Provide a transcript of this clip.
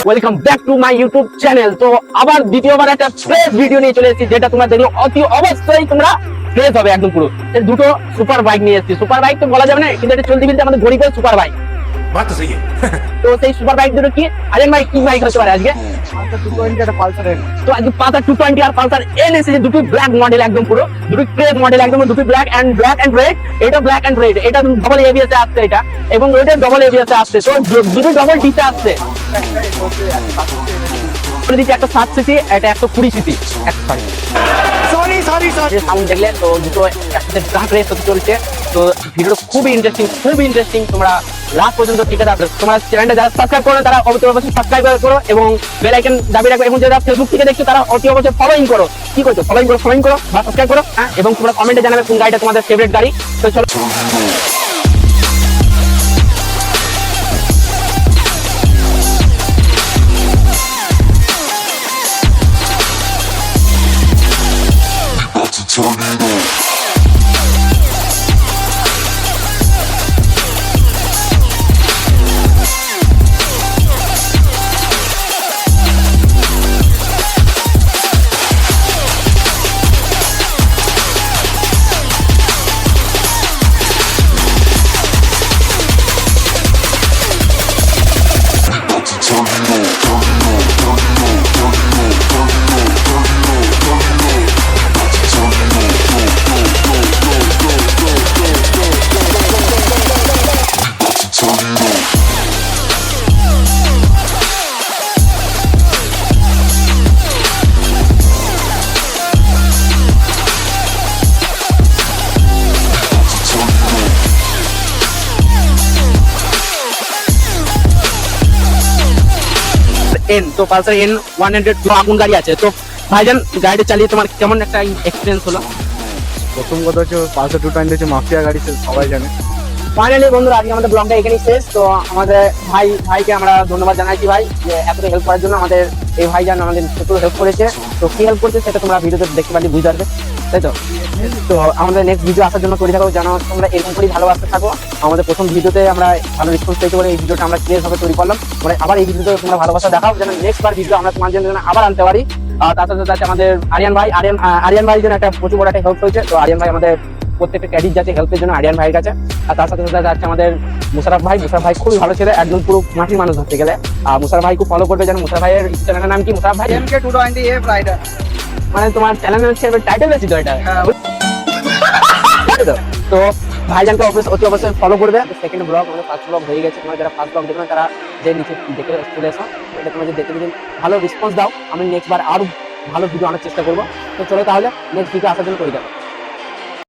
Welcome back to my YouTube channel. তো আবার দ্বিতীয়বার একটা ফ্রেশ ভিডিও নিয়ে চলে এসেছি, যেটা তোমরা দেখলে অতি অবশ্যই তোমরা ফ্রেশ হবে একদম পুরো। দুটো সুপার বাইক নিয়ে এসেছি। সুপার বাইক তো বলা যাবে না, কিন্তু এটা চলতে ফিরতে আমাদের গরিবের সুপার বাইক। बात तो सही है। তো সেই সুপার বাইক দুটো কি আরিয়ান ভাই, কি বাইক হতে পারে আজকে? তো আজকে পালসার 220 আর পালসার এন এসেছে, দুটো ব্ল্যাক মডেল একদম পুরো, দুটো ক্রেজ মডেল একদম, দুটো ব্ল্যাক এন্ড রেড। এটা ব্ল্যাক এন্ড রেড, এটা ডবল এবিএস এ আসছে এটা, এবং ওইটা ডবল এবিএস এ আসছে। তো দুটো ডবল ডিতে আসছে। দিচ্ছে একটা 7 সিসি, এটা 120 সিসি। सॉरी সাউন্ড দেখলে তো দুটো একসাথে ট্রাক রেস হতে চলছে। তো ভিডিওটা খুবই ইন্টারেস্টিং। তোমরা লাস্ট পর্যন্ত টিকে থাকবে। তোমরা চ্যানেলটা যারা সাবস্ক্রাইব করো তারা অবশ্যই সাবস্ক্রাইব করো, এবং বেল আইকন দাবিয়ে রাখো। এবং যারা ফেসবুক থেকে দেখছো তারা অতি অবশ্যই ফলোইং করো। কি করছো? ফলোইং করো বা সাবস্ক্রাইব করো। হ্যাঁ, এবং তোমরা কমেন্টে জানাবে কোন গাড়িটা তোমাদের ফেভারিট গাড়ি। তো চলো এন, তো পালসার এন 100 আগুন গাড়ি আছে। তো ভাইজান, গাড়িটা চালিয়ে তোমার কেমন একটা এক্সপিরিয়েন্স হলো? প্রথম কথা হচ্ছে পালসার 220 হচ্ছে মাফিয়া গাড়ি, সবাই জানে। ফাইনালি বন্ধুরা, আজকে আমাদের ব্লগটা এখানেই শেষ। তো আমাদের ভাইকে আমরা ধন্যবাদ জানাইছি ভাই, যে এতটা হেল্প করার জন্য। আমাদের এই ভাইজান আমাদের প্রচুর হেল্প করেছে। তো কি হেল্প করছে সেটা তোমরা ভিডিওতে দেখতে পারলে বুঝতে পারবে, তাই তো? তো আমাদের নেক্সট ভিডিও আসার জন্য তৈরি থাকো, যেন তোমরা এরকম করেই ভালোবাসতে থাকো। আমাদের প্রথম ভিডিওতে আমরা ভালো রেসপন্স পেয়েছি বলে এই ভিডিওটা আমরা ক্লিয়ার ভাবে তৈরি করলাম। মানে আবার এই ভিডিওতে তোমরা ভালোবাসা দেখাও, যেন নেক্সট বার ভিডিও আমরা তোমার জন্য আবার আনতে পারি। তার সাথে আমাদের আরিয়ান ভাই জন্য একটা প্রচুর বড় একটা হেল্প হয়েছে। তো আরিয়ান ভাই আমাদের প্রত্যেকটা ক্যাডিট যাচ্ছে হেল্পের জন্য আরিয়ান ভাইয়ের কাছে। আর তার সাথে আছে আমাদের মুশারফ ভাই খুবই ভালো ছেলে, একদম পুরো মাটির মানুষ ধরতে গেলে। আর মুশারফ ভাই খুব ফলো করবে, যেন মুশারফ ভাইয়ের চ্যানেলের নাম কি? মুশারফ ভাই MK 220 এফ রাইডার। মানে তোমার চ্যানেলের টাইটেল বেশি তো এটা। তো ভাইজানকে অতি অবশ্যই ফলো করবে। সেকেন্ড ব্লগ, আমাদের ফার্স্ট ব্লগ হয়ে গেছে। তোমরা যারা ফার্স্ট ব্লগ দেখবে তারা যে নিচে দেখে চলে এসো, এটা তোমরা দেখে যদি ভালো রেসপন্স দাও, আমি নেক্সট বার আরো ভালো ভিডিও আনার চেষ্টা করবো। তো চলো তাহলে নেক্সট ভিডিও আসার জন্য তৈরি থাকো।